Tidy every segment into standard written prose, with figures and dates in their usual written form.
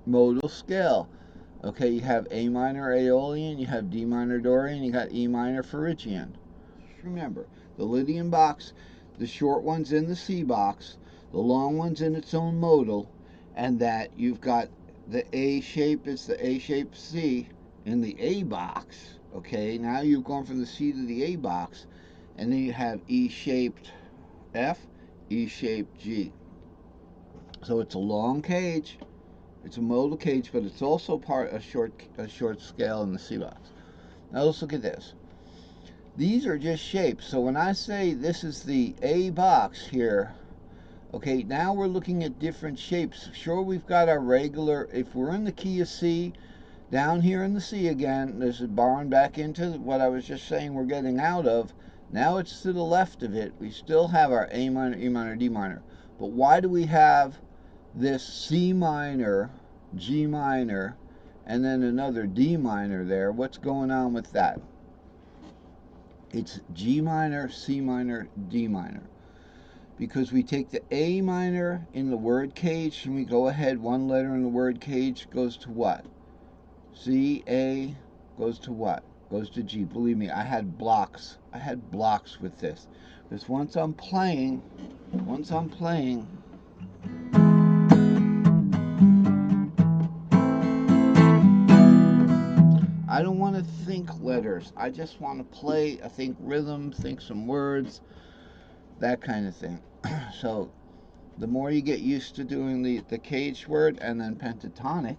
modal scale. Okay, you have A minor Aeolian, you have D minor Dorian, you got E minor Phrygian. Just remember, the Lydian box, the short one's in the C box, the long one's in its own modal, and that you've got the A shape, it's the A shaped C in the A box. Okay, now you've gone from the C to the A box, and then you have E shaped F, E shaped G. So it's a long cage. It's a modal cage, but it's also part a short scale in the C box. Now let's look at this. These are just shapes. So when I say this is the A box here, okay, now we're looking at different shapes. Sure, we've got our regular, if we're in the key of C, down here in the C again, this is borrowing back into what I was just saying we're getting out of. Now it's to the left of it. We still have our A minor, E minor, D minor. But why do we have this C minor, G minor, and then another D minor there? What's going on with that? It's G minor, C minor, D minor. Because we take the A minor in the word cage and we go ahead, one letter in the word cage goes to what? C, A goes to what? Goes to G. Believe me, I had blocks with this. Because once I'm playing, I don't want to think letters. I just want to play. I think rhythm, think some words, that kind of thing. So the more you get used to doing the cage word and then pentatonic,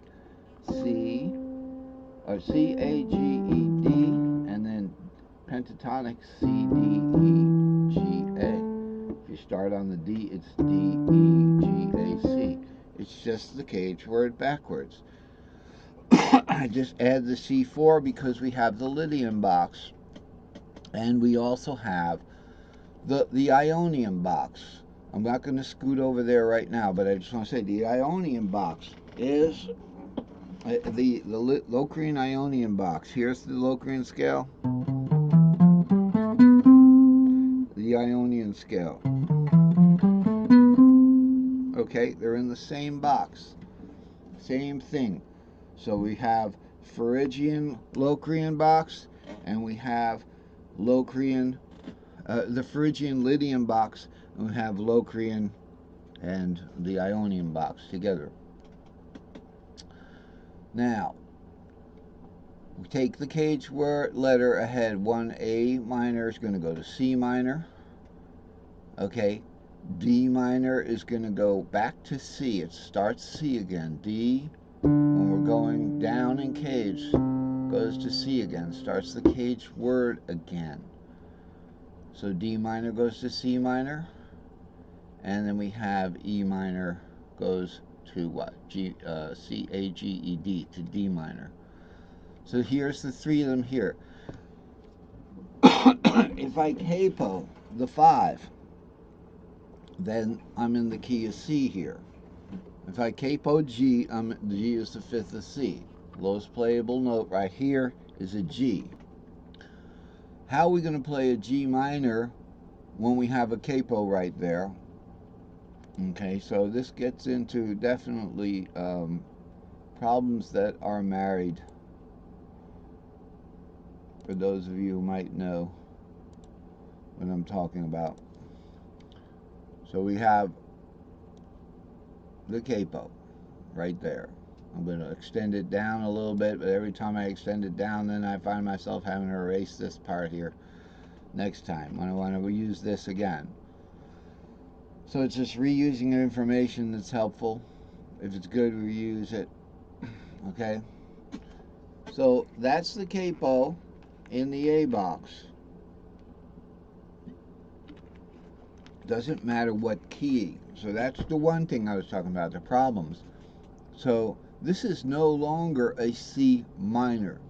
C, or C, A, G, E, D, and then pentatonic C, D, E, G, A. If you start on the D, it's D, E, G, A, C. It's just the cage word backwards. I just add the C4 because we have the Lydian box, and we also have the Ionian box. I'm not going to scoot over there right now, but I just want to say the Ionian box is the Locrian Ionian box. Here's the Locrian scale, the Ionian scale. Okay, they're in the same box, same thing. So we have Phrygian Locrian box, and we have Locrian, the Phrygian Lydian box, and we have Locrian and the Ionian box together. Now, we take the cage word letter ahead. One A minor is going to go to C minor. Okay, D minor is going to go back to C. It starts C again. D, when we're going down in cage, goes to C again, starts the cage word again. So D minor goes to C minor, and then we have E minor goes to what? C, A, G, E, D, to D minor. So here's the three of them here. If I capo the 5, then I'm in the key of C here. If I capo G, G is the 5th of C. Lowest playable note right here is a G. How are we going to play a G minor when we have a capo right there? Okay, so this gets into definitely problems that are married, for those of you who might know what I'm talking about. So we have the capo right there. I'm going to extend it down a little bit, but every time I extend it down, then I find myself having to erase this part here next time when I want to use this again. So it's just reusing information that's helpful. If it's good, reuse it. Okay? So that's the capo in the A box. Doesn't matter what key. So that's the one thing I was talking about, the problems. So this is no longer a C minor.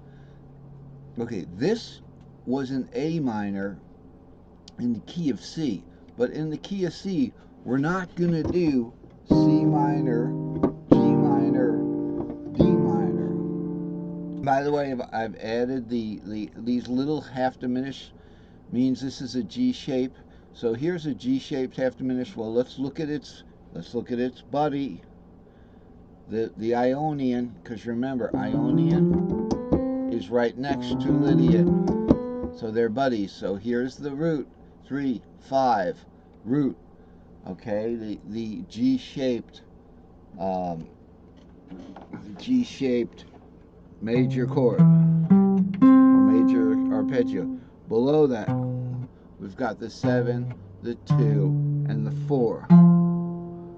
Okay, this was an A minor in the key of C. But in the key of C, we're not going to do C minor, G minor, D minor. By the way, I've added these little half diminished, means this is a G shape. So here's a G shaped half diminished. Well, let's look at its buddy. the Ionian, because remember, Ionian is right next to Lydian, so they're buddies. So here's the root, 3, 5, root. Okay, the G-shaped major chord, or major arpeggio. Below that, we've got the 7, the 2, and the 4.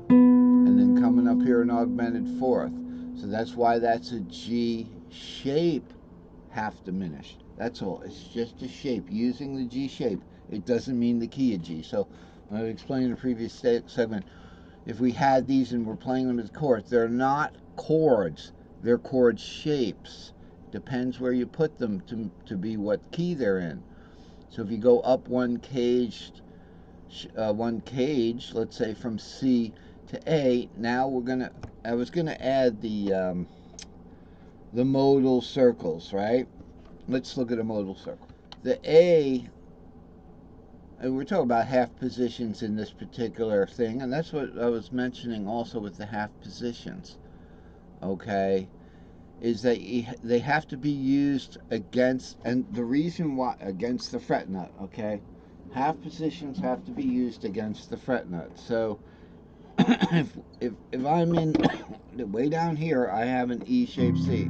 And then coming up here, an augmented 4th. So that's why that's a G shape half diminished. That's all. It's just a shape. Using the G shape, it doesn't mean the key of G. So I explained in the previous segment, if we had these and we're playing them as chords, they're not chords. They're chord shapes. Depends where you put them to be what key they're in. So if you go up one cage, let's say from C to A, now I was gonna add the modal circles, right? Let's look at a modal circle. The A, and we're talking about half positions in this particular thing, and that's what I was mentioning also with the half positions, okay, is that they have to be used against, and the reason why, against the fret nut, okay? Half positions have to be used against the fret nut. So if I'm in way down here, I have an E-shaped C.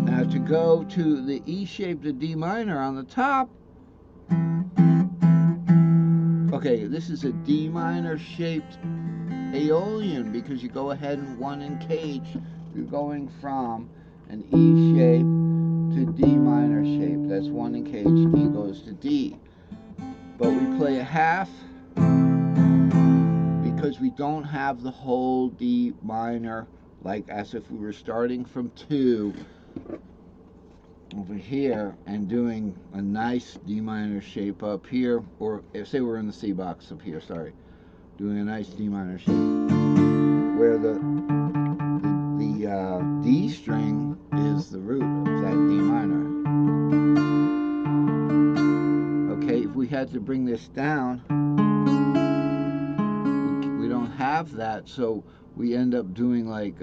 Now to go to the E-shaped, the D minor on the top, okay, this is a D minor shaped Aeolian, because you go ahead and one in cage, you're going from an E shape to D minor shape. That's one in cage, D goes to D. But we play a half because we don't have the whole D minor, like as if we were starting from 2 over here and doing a nice D minor shape up here, or if say we're in the C box up here, sorry, doing a nice D minor shape, where the D string is the root of that D minor. Okay, if we had to bring this down, we don't have that, so we end up doing like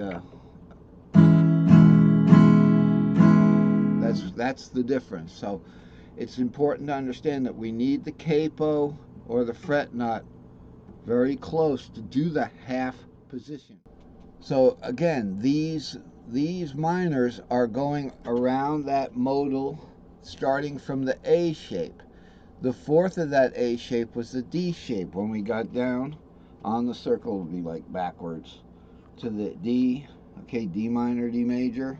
that's the difference. So it's important to understand that we need the capo or the fret nut very close to do the half position. So again, these minors are going around that modal, starting from the A shape. The 4th of that A shape was the D shape. When we got down on the circle, it would be like backwards to the D, okay, D minor, D major,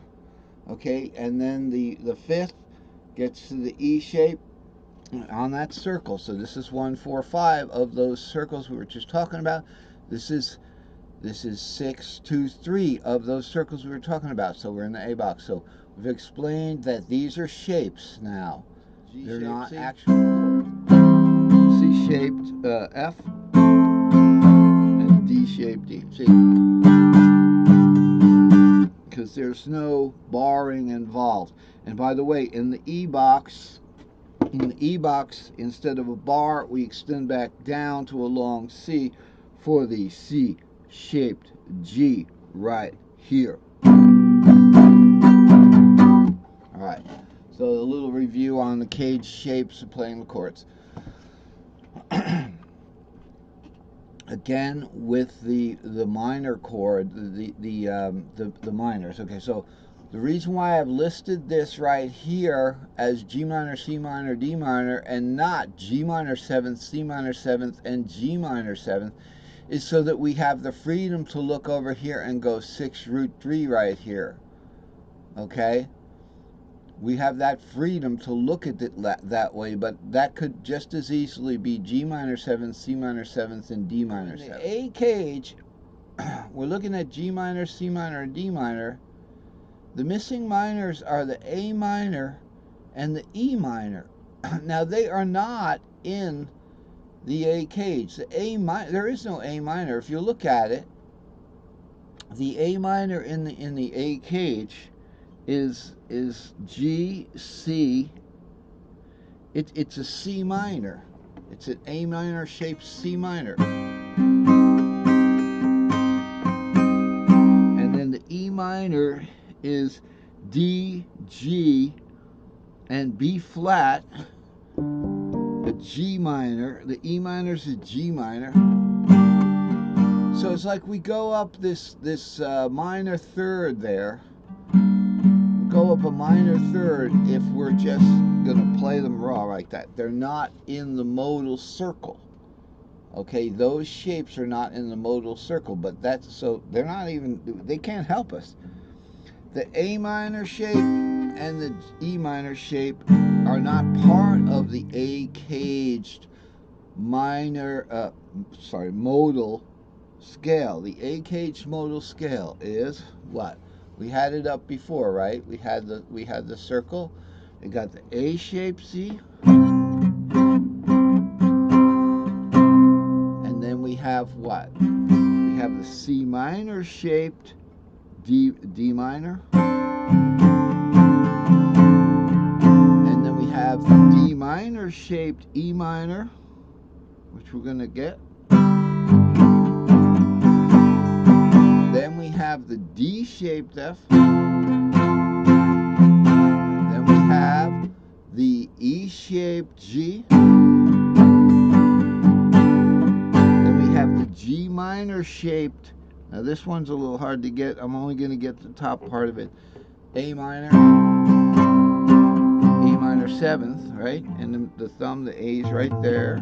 okay, and then the 5th gets to the E shape on that circle. So this is 1, 4, 5 of those circles we were just talking about. This is 6, 2, 3 of those circles we were talking about. So we're in the A box. So we've explained that these are shapes now. They're not actual chords. C-shaped F and D-shaped D. See? Because there's no barring involved. And by the way, in the E box, instead of a bar, we extend back down to a long C for the C-shaped G right here. All right. So a little review on the cage shapes of playing the chords. Again, with the minor chord, the minors. Okay, so the reason why I've listed this right here as G minor, C minor, D minor, and not G minor 7th, C minor 7th, and G minor 7th is so that we have the freedom to look over here and go 6 root 3 right here. Okay? We have that freedom to look at it that way, but that could just as easily be G minor 7th, C minor 7th, and D minor 7th. In the A cage, we're looking at G minor, C minor, and D minor. The missing minors are the A minor and the E minor. Now, they are not in the A cage. The A minor, there is no A minor. If you look at it, the A minor in the A cage is G, C. It's a C minor. It's an A minor shaped C minor. minor is D, G, and B flat. The G minor, the E minor is a G minor. So it's like we go up this minor third there. We go up a minor third if we're just gonna play them raw like that. They're not in the modal circle. Okay, those shapes are not in the modal circle, but that's so they're not even, they can't help us. The A minor shape and the E minor shape are not part of the A caged minor modal scale. The A caged modal scale is what? We had it up before, right? We had the circle. It got the A shaped C. And then we have what? We have the C minor shaped D minor. And then we have the D minor shaped E minor, which we're going to get. Then we have the D shaped F. Then we have the E shaped G. Then we have the G minor shaped. Now this one's a little hard to get. I'm only going to get the top part of it. A minor, A minor 7th, right? And the thumb, the A's right there.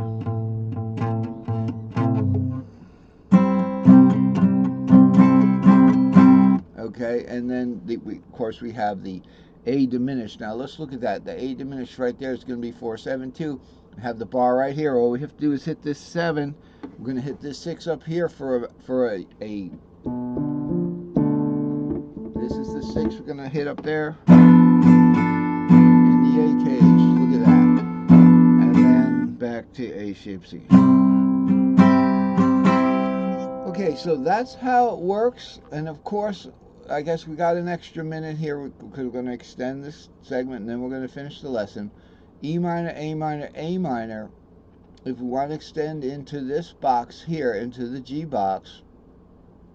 Okay, and then of course we have the A diminished. Now let's look at that. The A diminished right there is going to be 4-7-2. We have the bar right here. All we have to do is hit this 7. We're going to hit this 6 up here for a this is the 6 we're going to hit up there in the A cage. Look at that. And then back to A shape C. Okay, so that's how it works. And of course, I guess we got an extra minute here because we're going to extend this segment and then we're going to finish the lesson. E minor, A minor, A minor. If we want to extend into this box here, into the G box,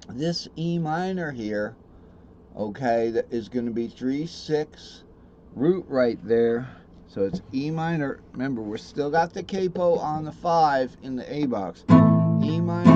this E minor here, okay, that is going to be 3-6 root right there. So it's E minor. Remember, we're still got the capo on the 5 in the A box. E minor.